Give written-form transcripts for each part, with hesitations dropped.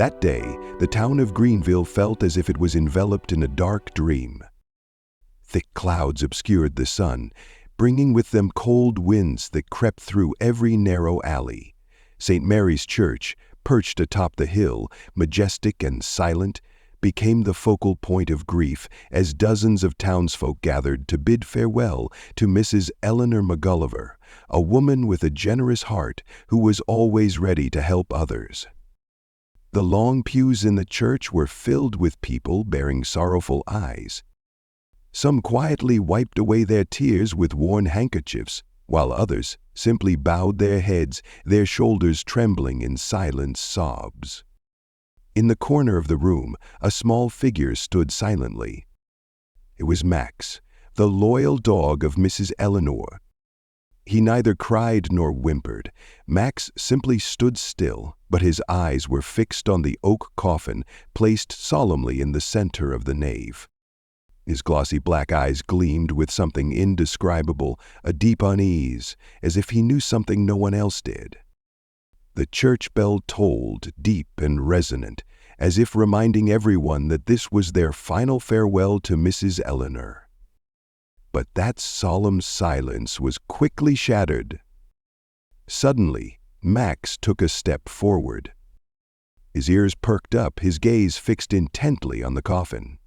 That day, the town of Greenville felt as if it was enveloped in a dark dream. Thick clouds obscured the sun, bringing with them cold winds that crept through every narrow alley. St. Mary's Church, perched atop the hill, majestic and silent, became the focal point of grief as dozens of townsfolk gathered to bid farewell to Mrs. Eleanor McGulliver, a woman with a generous heart who was always ready to help others. The long pews in the church were filled with people bearing sorrowful eyes. Some quietly wiped away their tears with worn handkerchiefs, while others simply bowed their heads, their shoulders trembling in silent sobs. In the corner of the room, a small figure stood silently. It was Max, the loyal dog of Mrs. Eleanor. He neither cried nor whimpered. Max simply stood still, but his eyes were fixed on the oak coffin placed solemnly in the center of the nave. His glossy black eyes gleamed with something indescribable, a deep unease, as if he knew something no one else did. The church bell tolled, deep and resonant, as if reminding everyone that this was their final farewell to Mrs. Eleanor. But that solemn silence was quickly shattered. Suddenly, Max took a step forward. His ears perked up, his gaze fixed intently on the coffin.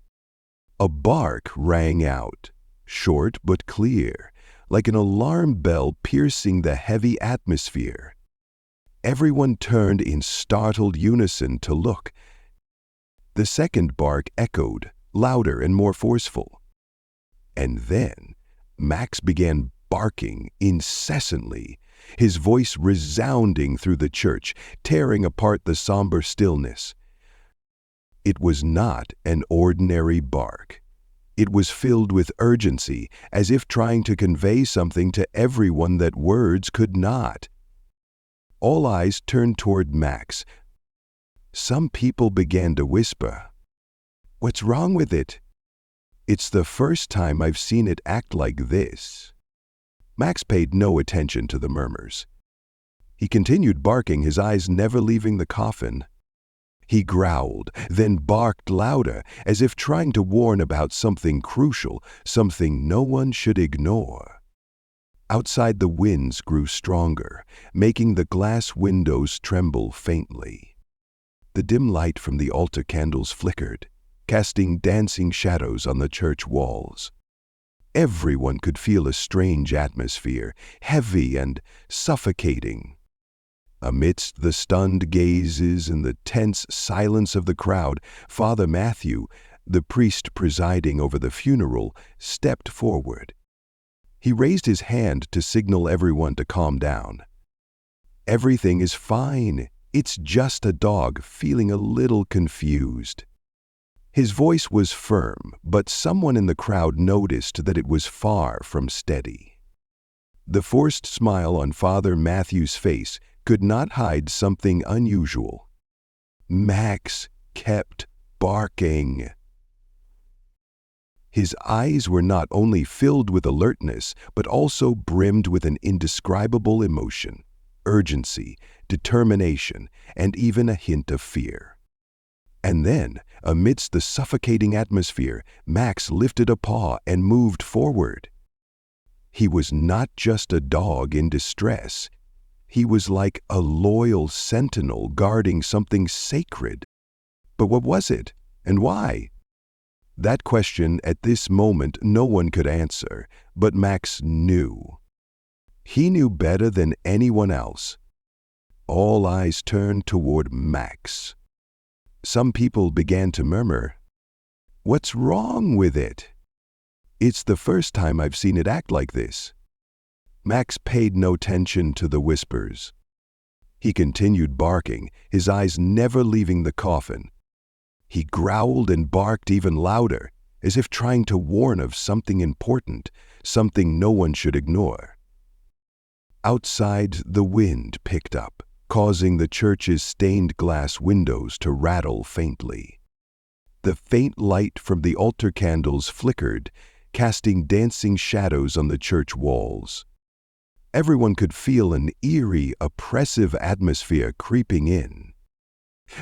A bark rang out, short but clear, like an alarm bell piercing the heavy atmosphere. Everyone turned in startled unison to look. The second bark echoed, louder and more forceful. And then Max began barking incessantly, his voice resounding through the church, tearing apart the somber stillness. It was not an ordinary bark. It was filled with urgency, as if trying to convey something to everyone that words could not. All eyes turned toward Max. Some people began to whisper, "What's wrong with it? It's the first time I've seen it act like this." Max paid no attention to the murmurs. He continued barking, his eyes never leaving the coffin. He growled, then barked louder, as if trying to warn about something crucial, something no one should ignore. Outside, the winds grew stronger, making the glass windows tremble faintly. The dim light from the altar candles flickered, casting dancing shadows on the church walls. Everyone could feel a strange atmosphere, heavy and suffocating. Amidst the stunned gazes and the tense silence of the crowd, Father Matthew, the priest presiding over the funeral, stepped forward. He raised his hand to signal everyone to calm down. "Everything is fine. It's just a dog feeling a little confused." His voice was firm, but someone in the crowd noticed that it was far from steady. The forced smile on Father Matthew's face could not hide something unusual. Max kept barking. His eyes were not only filled with alertness, but also brimmed with an indescribable emotion, urgency, determination, and even a hint of fear. And then, amidst the suffocating atmosphere, Max lifted a paw and moved forward. He was not just a dog in distress. He was like a loyal sentinel guarding something sacred. But what was it, and why? That question at this moment no one could answer, but Max knew. He knew better than anyone else. All eyes turned toward Max. Some people began to murmur, "What's wrong with it? It's the first time I've seen it act like this." Max paid no attention to the whispers. He continued barking, his eyes never leaving the coffin. He growled and barked even louder, as if trying to warn of something important, something no one should ignore. Outside, the wind picked up, causing the church's stained glass windows to rattle faintly. The faint light from the altar candles flickered, casting dancing shadows on the church walls. Everyone could feel an eerie, oppressive atmosphere creeping in.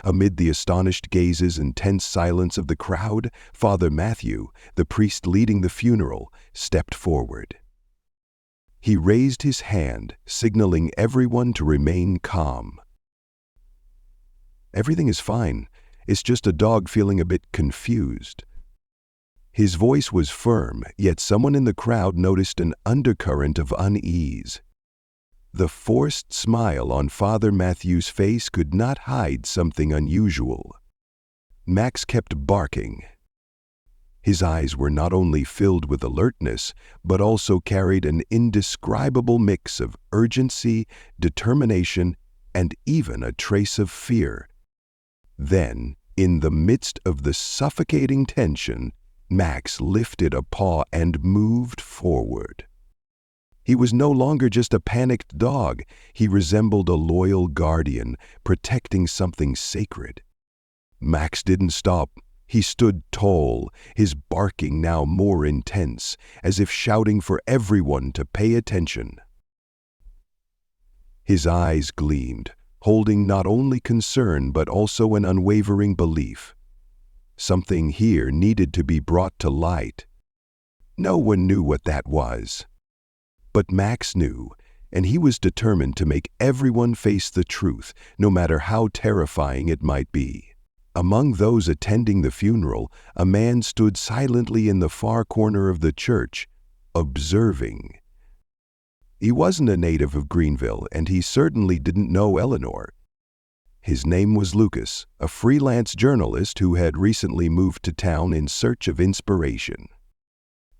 Amid the astonished gazes and tense silence of the crowd, Father Matthew, the priest leading the funeral, stepped forward. He raised his hand, signaling everyone to remain calm. "Everything is fine. It's just a dog feeling a bit confused." His voice was firm, yet someone in the crowd noticed an undercurrent of unease. The forced smile on Father Matthew's face could not hide something unusual. Max kept barking. His eyes were not only filled with alertness, but also carried an indescribable mix of urgency, determination, and even a trace of fear. Then, in the midst of the suffocating tension, Max lifted a paw and moved forward. He was no longer just a panicked dog. He resembled a loyal guardian, protecting something sacred. Max didn't stop. He stood tall, his barking now more intense, as if shouting for everyone to pay attention. His eyes gleamed, holding not only concern but also an unwavering belief. Something here needed to be brought to light. No one knew what that was. But Max knew, and he was determined to make everyone face the truth, no matter how terrifying it might be. Among those attending the funeral, a man stood silently in the far corner of the church, observing. He wasn't a native of Greenville, and he certainly didn't know Eleanor. His name was Lucas, a freelance journalist who had recently moved to town in search of inspiration.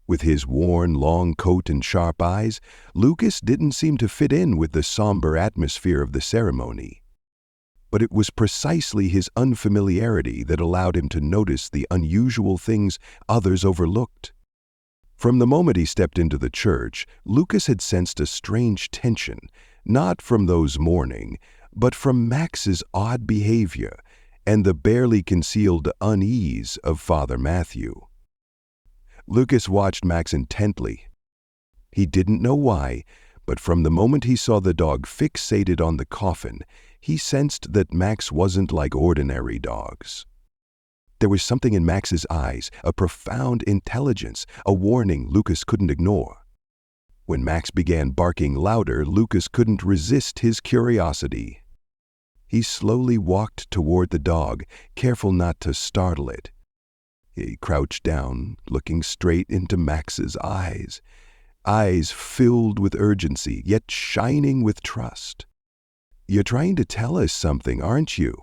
With his worn, long coat and sharp eyes, Lucas didn't seem to fit in with the somber atmosphere of the ceremony. But it was precisely his unfamiliarity that allowed him to notice the unusual things others overlooked. From the moment he stepped into the church, Lucas had sensed a strange tension, not from those mourning, but from Max's odd behavior and the barely concealed unease of Father Matthew. Lucas watched Max intently. He didn't know why, but from the moment he saw the dog fixated on the coffin, he sensed that Max wasn't like ordinary dogs. There was something in Max's eyes, a profound intelligence, a warning Lucas couldn't ignore. When Max began barking louder, Lucas couldn't resist his curiosity. He slowly walked toward the dog, careful not to startle it. He crouched down, looking straight into Max's eyes filled with urgency, yet shining with trust. "You're trying to tell us something, aren't you?"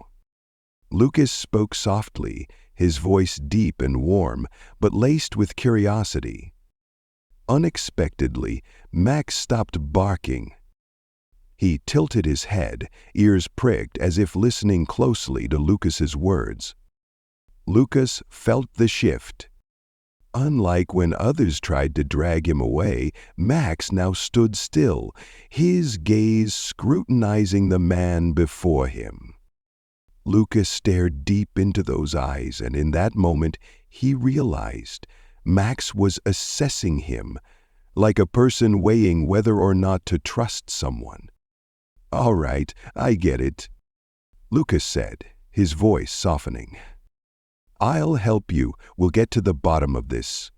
Lucas spoke softly, his voice deep and warm, but laced with curiosity. Unexpectedly, Max stopped barking. He tilted his head, ears pricked as if listening closely to Lucas's words. Lucas felt the shift. Unlike when others tried to drag him away, Max now stood still, his gaze scrutinizing the man before him. Lucas stared deep into those eyes, and in that moment he realized Max was assessing him, like a person weighing whether or not to trust someone. "All right, I get it," Lucas said, his voice softening. "I'll help you. We'll get to the bottom of this."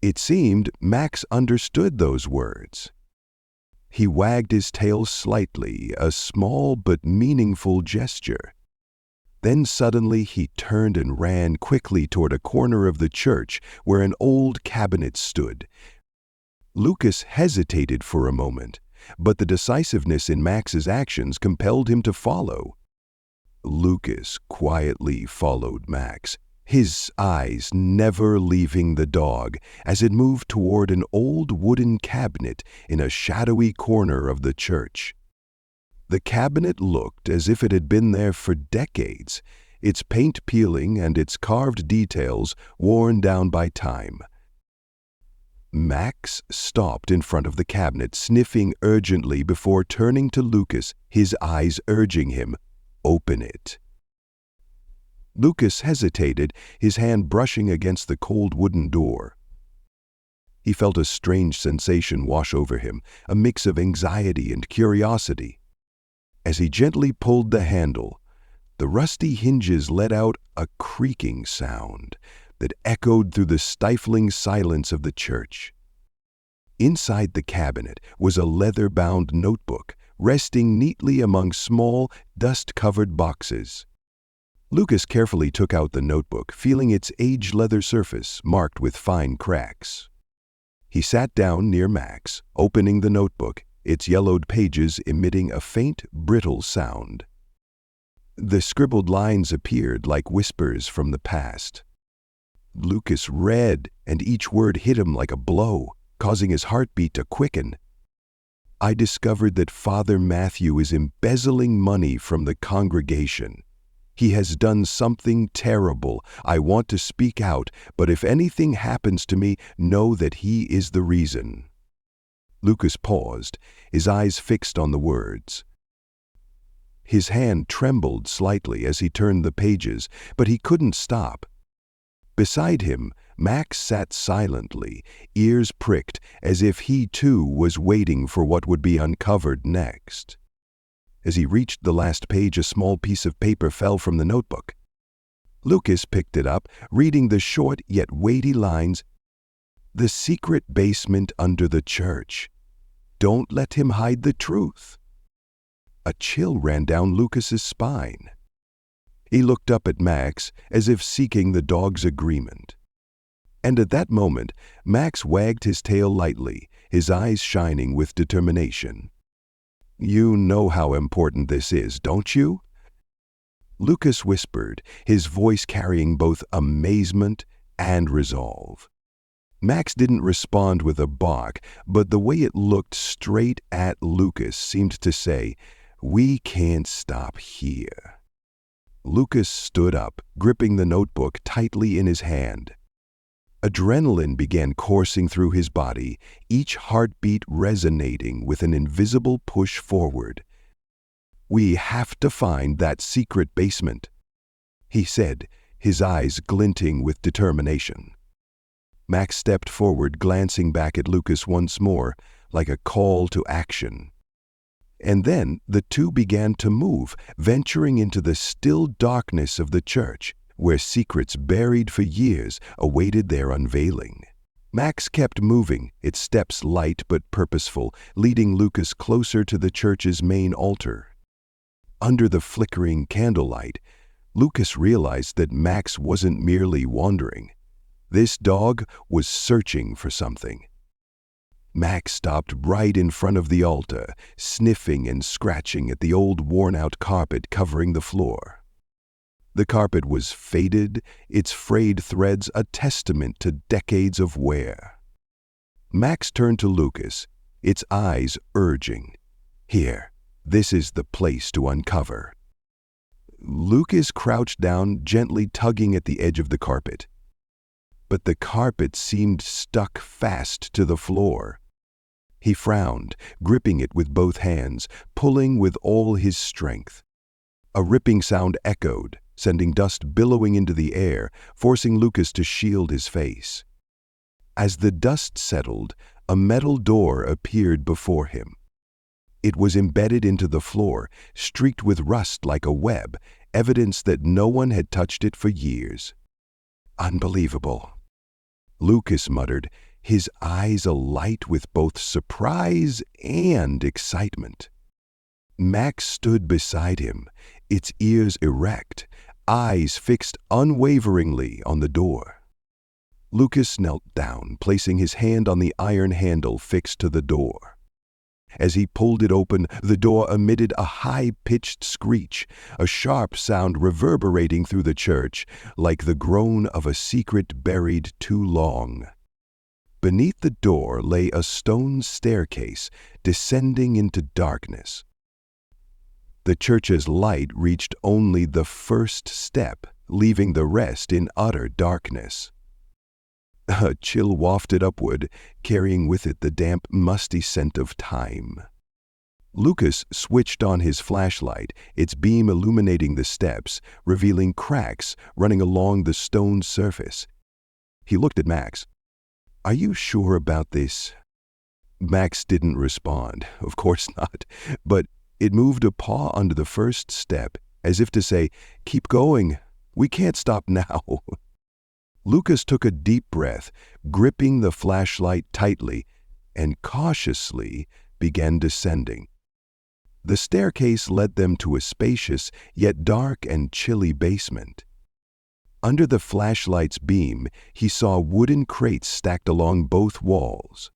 It seemed Max understood those words. He wagged his tail slightly, a small but meaningful gesture. Then suddenly he turned and ran quickly toward a corner of the church where an old cabinet stood. Lucas hesitated for a moment, but the decisiveness in Max's actions compelled him to follow. Lucas quietly followed Max, his eyes never leaving the dog as it moved toward an old wooden cabinet in a shadowy corner of the church. The cabinet looked as if it had been there for decades, its paint peeling and its carved details worn down by time. Max stopped in front of the cabinet, sniffing urgently before turning to Lucas, his eyes urging him, "Open it." Lucas hesitated, his hand brushing against the cold wooden door. He felt a strange sensation wash over him, a mix of anxiety and curiosity. As he gently pulled the handle, The rusty hinges let out a creaking sound that echoed through the stifling silence of the church. Inside the cabinet was a leather-bound notebook resting neatly among small, dust-covered boxes. Lucas carefully took out the notebook, feeling its aged leather surface marked with fine cracks. He sat down near Max, opening the notebook, its yellowed pages emitting a faint, brittle sound. The scribbled lines appeared like whispers from the past. Lucas read, and each word hit him like a blow, causing his heartbeat to quicken. I discovered that Father Matthew is embezzling money from the congregation. He has done something terrible. I want to speak out, but if anything happens to me, know that he is the reason. Lucas paused, his eyes fixed on the words. His hand trembled slightly as he turned the pages, but he couldn't stop. Beside him, Max sat silently, ears pricked, as if he too was waiting for what would be uncovered next. As he reached the last page, a small piece of paper fell from the notebook. Lucas picked it up, reading the short yet weighty lines, "The secret basement under the church. Don't let him hide the truth." A chill ran down Lucas's spine. He looked up at Max as if seeking the dog's agreement. And at that moment, Max wagged his tail lightly, his eyes shining with determination. "You know how important this is, don't you?" Lucas whispered, his voice carrying both amazement and resolve. Max didn't respond with a bark, but the way it looked straight at Lucas seemed to say, "We can't stop here." Lucas stood up, gripping the notebook tightly in his hand. Adrenaline began coursing through his body, each heartbeat resonating with an invisible push forward. "We have to find that secret basement," he said, his eyes glinting with determination. Max stepped forward, glancing back at Lucas once more, like a call to action. And then the two began to move, venturing into the still darkness of the church, where secrets buried for years awaited their unveiling. Max kept moving, its steps light but purposeful, leading Lucas closer to the church's main altar. Under the flickering candlelight, Lucas realized that Max wasn't merely wandering. This dog was searching for something. Max stopped right in front of the altar, sniffing and scratching at the old worn-out carpet covering the floor. The carpet was faded, its frayed threads a testament to decades of wear. Max turned to Lucas, its eyes urging, "Here, this is the place to uncover." Lucas crouched down, gently tugging at the edge of the carpet. But the carpet seemed stuck fast to the floor. He frowned, gripping it with both hands, pulling with all his strength. A ripping sound echoed, sending dust billowing into the air, forcing Lucas to shield his face. As the dust settled, a metal door appeared before him. It was embedded into the floor, streaked with rust like a web, evidence that no one had touched it for years. "Unbelievable," Lucas muttered, his eyes alight with both surprise and excitement. Max stood beside him, its ears erect, eyes fixed unwaveringly on the door. Lucas knelt down, placing his hand on the iron handle fixed to the door. As he pulled it open, the door emitted a high-pitched screech, a sharp sound reverberating through the church, like the groan of a secret buried too long. Beneath the door lay a stone staircase, descending into darkness. The church's light reached only the first step, leaving the rest in utter darkness. A chill wafted upward, carrying with it the damp, musty scent of time. Lucas switched on his flashlight, its beam illuminating the steps, revealing cracks running along the stone surface. He looked at Max. "Are you sure about this?" Max didn't respond, of course not, but it moved a paw under the first step as if to say, "Keep going, we can't stop now." Lucas took a deep breath, gripping the flashlight tightly, and cautiously began descending. The staircase led them to a spacious, yet dark and chilly basement. Under the flashlight's beam, he saw wooden crates stacked along both walls.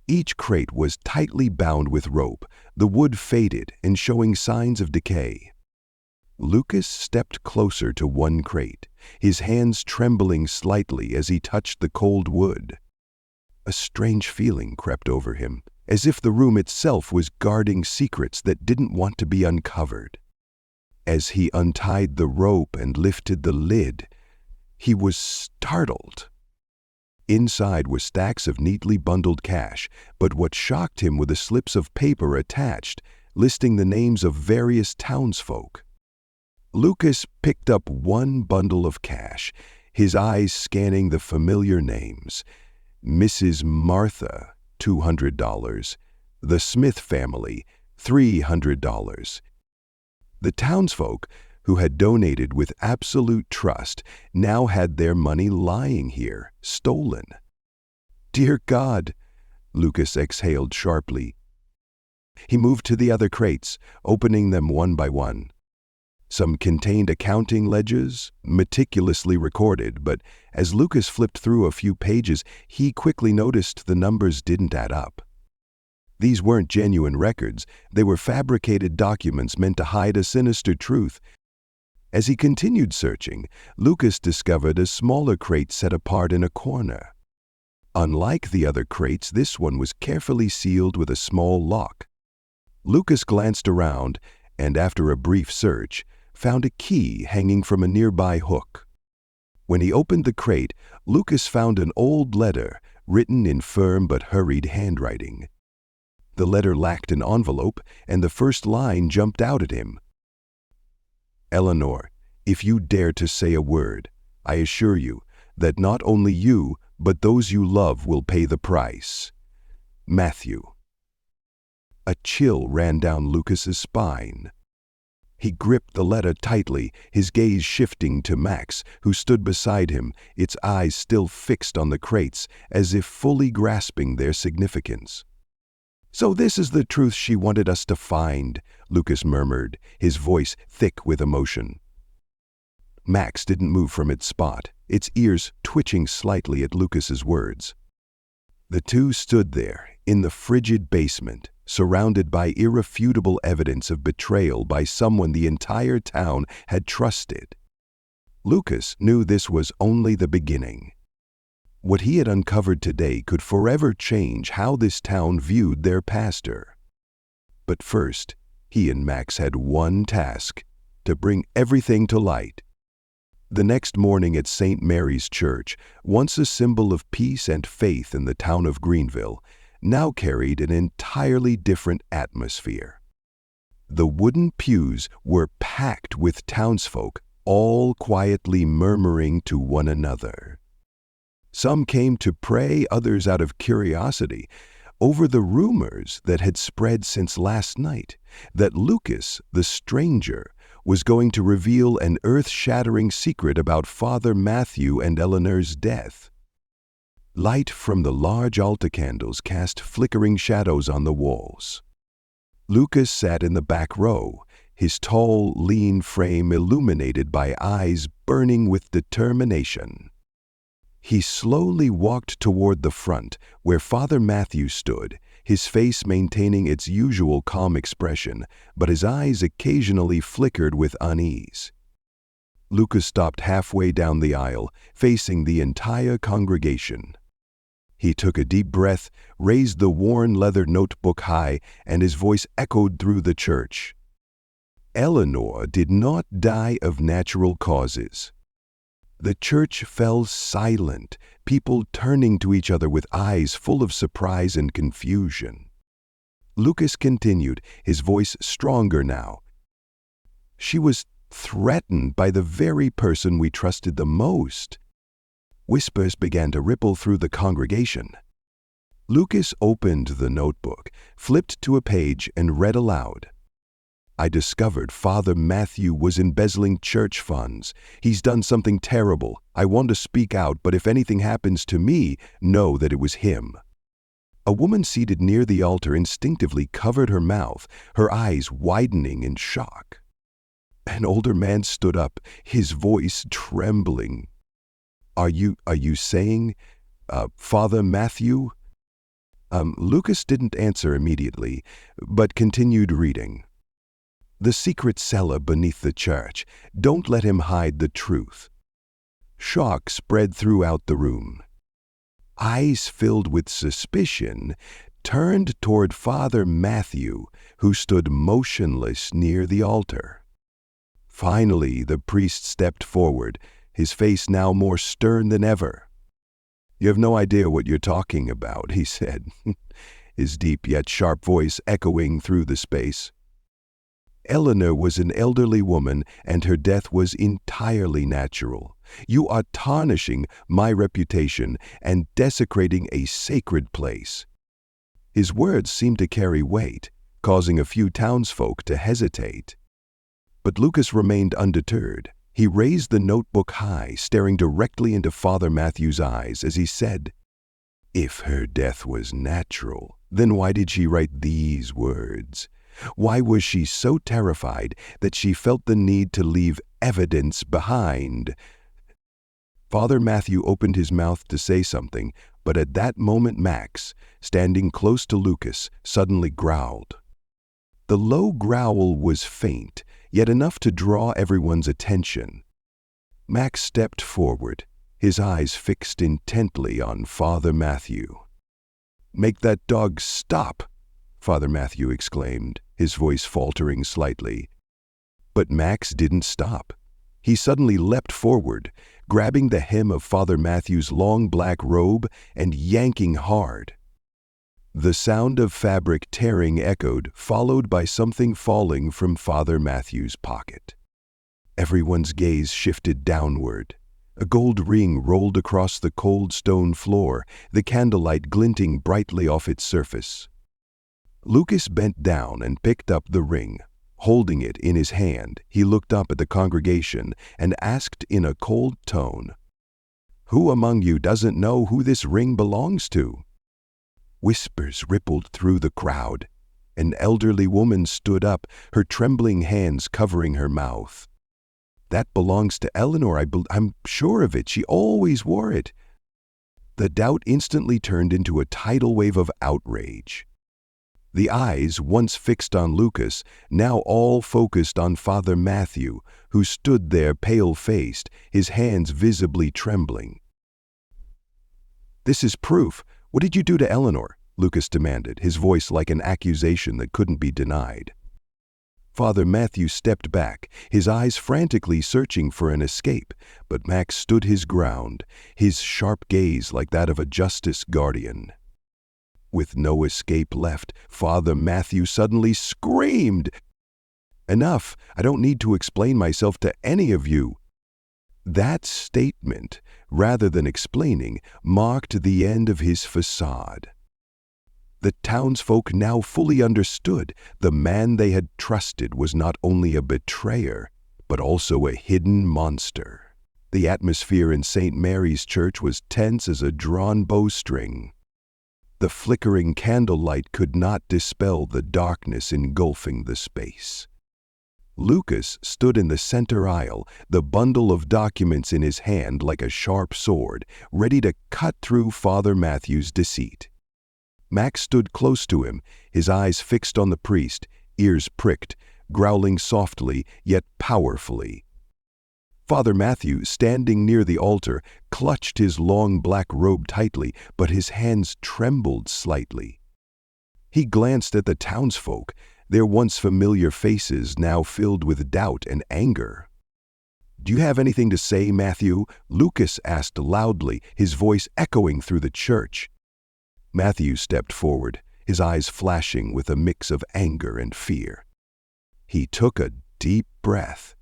Each crate was tightly bound with rope, the wood faded and showing signs of decay. Lucas stepped closer to one crate, his hands trembling slightly as he touched the cold wood. A strange feeling crept over him, as if the room itself was guarding secrets that didn't want to be uncovered. As he untied the rope and lifted the lid, he was startled. Inside were stacks of neatly bundled cash, but what shocked him were the slips of paper attached, listing the names of various townsfolk. Lucas picked up one bundle of cash, his eyes scanning the familiar names. Mrs. Martha, $200. The Smith family, $300. The townsfolk, who had donated with absolute trust, now had their money lying here, stolen. "Dear God," Lucas exhaled sharply. He moved to the other crates, opening them one by one. Some contained accounting ledgers, meticulously recorded, but as Lucas flipped through a few pages, he quickly noticed the numbers didn't add up. These weren't genuine records, they were fabricated documents meant to hide a sinister truth. As he continued searching, Lucas discovered a smaller crate set apart in a corner. Unlike the other crates, this one was carefully sealed with a small lock. Lucas glanced around and, after a brief search, found a key hanging from a nearby hook. When he opened the crate, Lucas found an old letter written in firm but hurried handwriting. The letter lacked an envelope, and the first line jumped out at him. "Eleanor, if you dare to say a word, I assure you that not only you, but those you love will pay the price. Matthew." A chill ran down Lucas's spine. He gripped the letter tightly, his gaze shifting to Max, who stood beside him, its eyes still fixed on the crates, as if fully grasping their significance. "So this is the truth she wanted us to find," Lucas murmured, his voice thick with emotion. Max didn't move from its spot, its ears twitching slightly at Lucas's words. The two stood there, in the frigid basement, surrounded by irrefutable evidence of betrayal by someone the entire town had trusted. Lucas knew this was only the beginning. What he had uncovered today could forever change how this town viewed their pastor. But first, he and Max had one task: to bring everything to light. The next morning at St. Mary's Church, once a symbol of peace and faith in the town of Greenville, now carried an entirely different atmosphere. The wooden pews were packed with townsfolk, all quietly murmuring to one another. Some came to pray, others out of curiosity, over the rumors that had spread since last night, that Lucas, the stranger, was going to reveal an earth-shattering secret about Father Matthew and Eleanor's death. Light from the large altar candles cast flickering shadows on the walls. Lucas sat in the back row, his tall, lean frame illuminated by eyes burning with determination. He slowly walked toward the front, where Father Matthew stood, his face maintaining its usual calm expression, but his eyes occasionally flickered with unease. Lucas stopped halfway down the aisle, facing the entire congregation. He took a deep breath, raised the worn leather notebook high, and his voice echoed through the church. Eleanor did not die of natural causes. The church fell silent, people turning to each other with eyes full of surprise and confusion. Lucas continued, his voice stronger now. "She was threatened by the very person we trusted the most." Whispers began to ripple through the congregation. Lucas opened the notebook, flipped to a page, and read aloud. I discovered Father Matthew was embezzling church funds. He's done something terrible. I want to speak out, but if anything happens to me, know that it was him." A woman seated near the altar instinctively covered her mouth, her eyes widening in shock. An older man stood up, his voice trembling. Are you saying, Father Matthew?" Lucas didn't answer immediately, but continued reading. "The secret cellar beneath the church. Don't let him hide the truth." Shock spread throughout the room. Eyes filled with suspicion turned toward Father Matthew, who stood motionless near the altar. Finally, the priest stepped forward, his face now more stern than ever. "You have no idea what you're talking about," he said, his deep yet sharp voice echoing through the space. "Eleanor was an elderly woman, and her death was entirely natural. You are tarnishing my reputation and desecrating a sacred place." His words seemed to carry weight, causing a few townsfolk to hesitate. But Lucas remained undeterred. He raised the notebook high, staring directly into Father Matthew's eyes as he said, "If her death was natural, then why did she write these words? Why was she so terrified that she felt the need to leave evidence behind?" Father Matthew opened his mouth to say something, but at that moment Max, standing close to Lucas, suddenly growled. The low growl was faint, yet enough to draw everyone's attention. Max stepped forward, his eyes fixed intently on Father Matthew. "Make that dog stop!" Father Matthew exclaimed, his voice faltering slightly. But Max didn't stop. He suddenly leapt forward, grabbing the hem of Father Matthew's long black robe and yanking hard. The sound of fabric tearing echoed, followed by something falling from Father Matthew's pocket. Everyone's gaze shifted downward. A gold ring rolled across the cold stone floor, the candlelight glinting brightly off its surface. Lucas bent down and picked up the ring. Holding it in his hand, he looked up at the congregation and asked in a cold tone, "Who among you doesn't know who this ring belongs to?" Whispers rippled through the crowd. An elderly woman stood up, her trembling hands covering her mouth. "That belongs to Eleanor, I'm sure of it. She always wore it." The doubt instantly turned into a tidal wave of outrage. The eyes, once fixed on Lucas, now all focused on Father Matthew, who stood there pale-faced, his hands visibly trembling. "This is proof. What did you do to Eleanor?" Lucas demanded, his voice like an accusation that couldn't be denied. Father Matthew stepped back, his eyes frantically searching for an escape, but Max stood his ground, his sharp gaze like that of a justice guardian. With no escape left, Father Matthew suddenly screamed, "Enough! I don't need to explain myself to any of you." That statement, rather than explaining, marked the end of his facade. The townsfolk now fully understood the man they had trusted was not only a betrayer, but also a hidden monster. The atmosphere in St. Mary's Church was tense as a drawn bowstring. The flickering candlelight could not dispel the darkness engulfing the space. Lucas stood in the center aisle, the bundle of documents in his hand like a sharp sword, ready to cut through Father Matthew's deceit. Max stood close to him, his eyes fixed on the priest, ears pricked, growling softly yet powerfully. Father Matthew, standing near the altar, clutched his long black robe tightly, but his hands trembled slightly. He glanced at the townsfolk, their once familiar faces now filled with doubt and anger. "Do you have anything to say, Matthew?" Lucas asked loudly, his voice echoing through the church. Matthew stepped forward, his eyes flashing with a mix of anger and fear. He took a deep breath,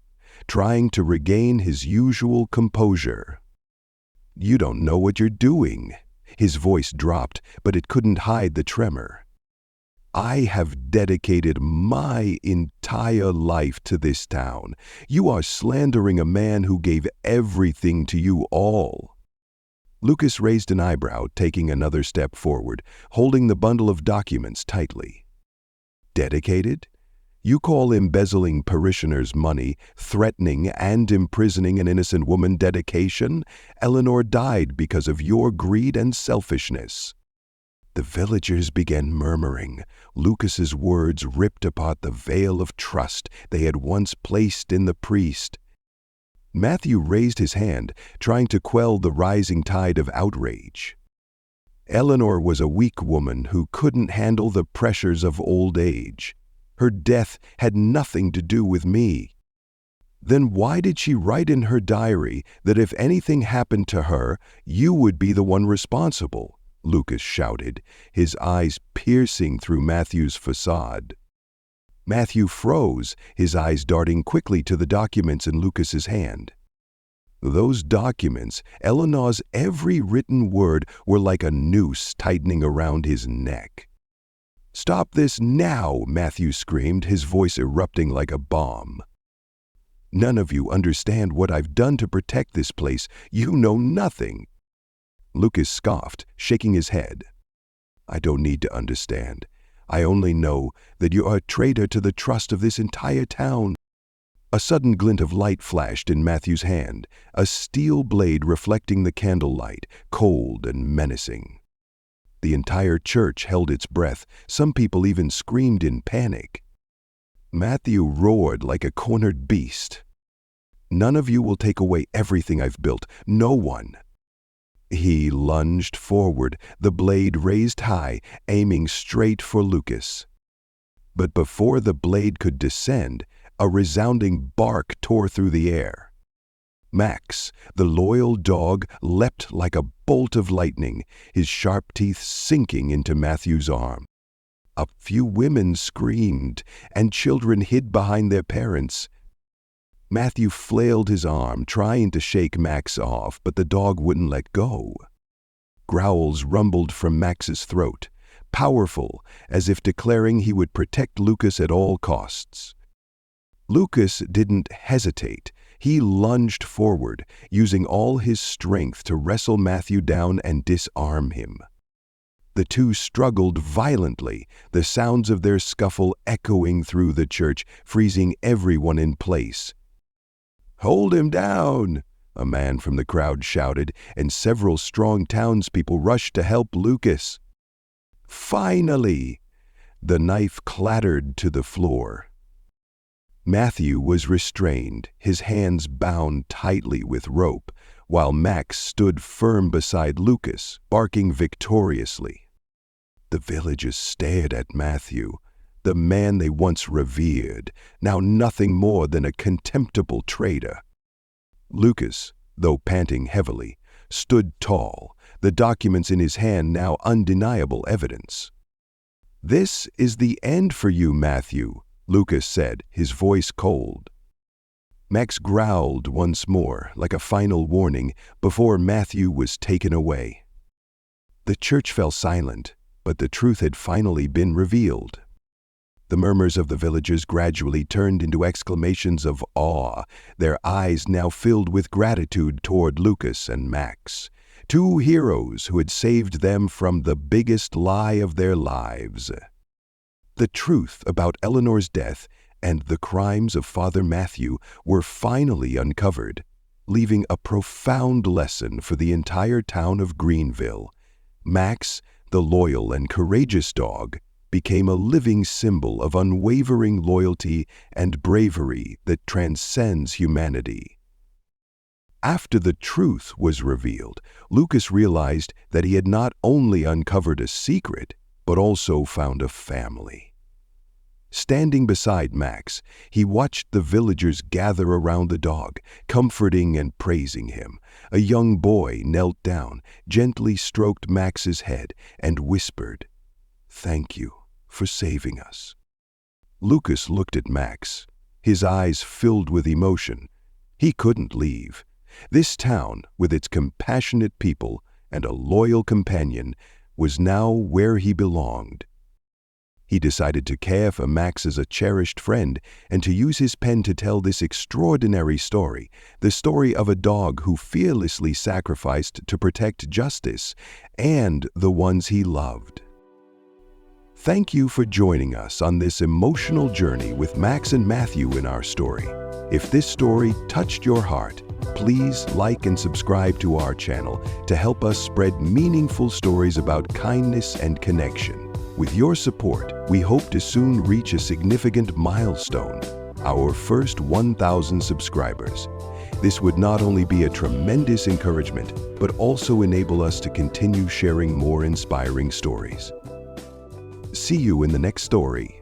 trying to regain his usual composure. "You don't know what you're doing." His voice dropped, but it couldn't hide the tremor. I have dedicated my entire life to this town. You are slandering a man who gave everything to you all." Lucas raised an eyebrow, taking another step forward, holding the bundle of documents tightly. "Dedicated? You call embezzling parishioners' money, threatening and imprisoning an innocent woman dedication? Eleanor died because of your greed and selfishness." The villagers began murmuring. Lucas's words ripped apart the veil of trust they had once placed in the priest. Matthew raised his hand, trying to quell the rising tide of outrage. Eleanor was a weak woman who couldn't handle the pressures of old age. Her death had nothing to do with me. Then why did she write in her diary that if anything happened to her, you would be the one responsible? Lucas shouted, his eyes piercing through Matthew's facade. Matthew froze, his eyes darting quickly to the documents in Lucas's hand. Those documents, Eleanor's every written word, were like a noose tightening around his neck. "Stop this now!" Matthew screamed, his voice erupting like a bomb. "None of you understand what I've done to protect this place. You know nothing." Lucas scoffed, shaking his head. "I don't need to understand. I only know that you are a traitor to the trust of this entire town." A sudden glint of light flashed in Matthew's hand, a steel blade reflecting the candlelight, cold and menacing. The entire church held its breath. Some people even screamed in panic. Matthew roared like a cornered beast. "None of you will take away everything I've built. No one." He lunged forward, the blade raised high, aiming straight for Lucas. But before the blade could descend, a resounding bark tore through the air. Max, the loyal dog, leapt like a bolt of lightning, his sharp teeth sinking into Matthew's arm. A few women screamed, and children hid behind their parents. Matthew flailed his arm, trying to shake Max off, but the dog wouldn't let go. Growls rumbled from Max's throat, powerful, as if declaring he would protect Lucas at all costs. Lucas didn't hesitate. He lunged forward, using all his strength to wrestle Matthew down and disarm him. The two struggled violently, the sounds of their scuffle echoing through the church, freezing everyone in place. "Hold him down!" a man from the crowd shouted, and several strong townspeople rushed to help Lucas. Finally! The knife clattered to the floor. Matthew was restrained, his hands bound tightly with rope, while Max stood firm beside Lucas, barking victoriously. The villagers stared at Matthew, the man they once revered, now nothing more than a contemptible traitor. Lucas, though panting heavily, stood tall, the documents in his hand now undeniable evidence. "This is the end for you, Matthew," Lucas said, his voice cold. Max growled once more, like a final warning, before Matthew was taken away. The church fell silent, but the truth had finally been revealed. The murmurs of the villagers gradually turned into exclamations of awe, their eyes now filled with gratitude toward Lucas and Max, two heroes who had saved them from the biggest lie of their lives. The truth about Eleanor's death and the crimes of Father Matthew were finally uncovered, leaving a profound lesson for the entire town of Greenville. Max, the loyal and courageous dog, became a living symbol of unwavering loyalty and bravery that transcends humanity. After the truth was revealed, Lucas realized that he had not only uncovered a secret, but also found a family. Standing beside Max, he watched the villagers gather around the dog, comforting and praising him. A young boy knelt down, gently stroked Max's head, and whispered, "Thank you for saving us." Lucas looked at Max, his eyes filled with emotion. He couldn't leave. This town, with its compassionate people and a loyal companion, was now where he belonged. He decided to care for Max as a cherished friend and to use his pen to tell this extraordinary story, the story of a dog who fearlessly sacrificed to protect justice and the ones he loved. Thank you for joining us on this emotional journey with Max and Matthew in our story. If this story touched your heart, please like and subscribe to our channel to help us spread meaningful stories about kindness and connection. With your support, we hope to soon reach a significant milestone, our first 1,000 subscribers. This would not only be a tremendous encouragement, but also enable us to continue sharing more inspiring stories. See you in the next story.